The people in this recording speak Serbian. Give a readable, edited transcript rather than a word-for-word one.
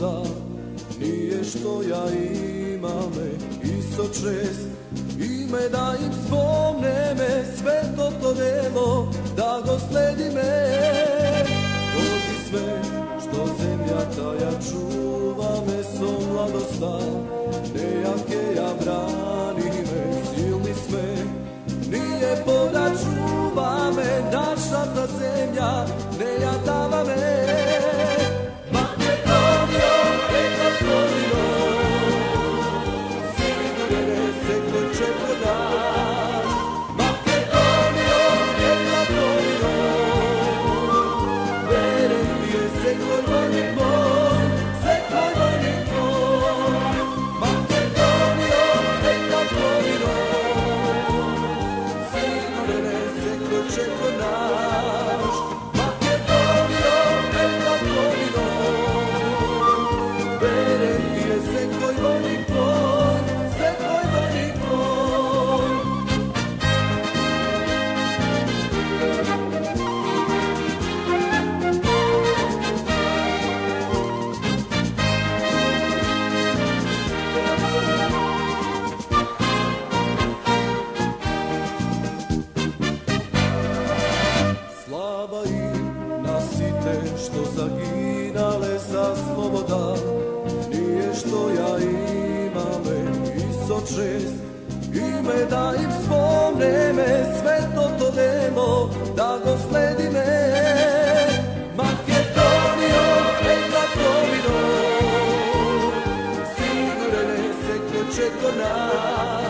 sloboda nije što ja imame isto čest ime da im spomne me sve to nemo da go sledi me doti sve što zemlja taja čuva me so mladosta nejake ja brani me silni sve nije poda čuva me naša ta zemlja ne ja dava me što zaginale za sloboda nije što ja imame isto čest ime da im spomne me sve to nemo da go sledi me Makedonio, Makedonio sigurne se ko će ko nas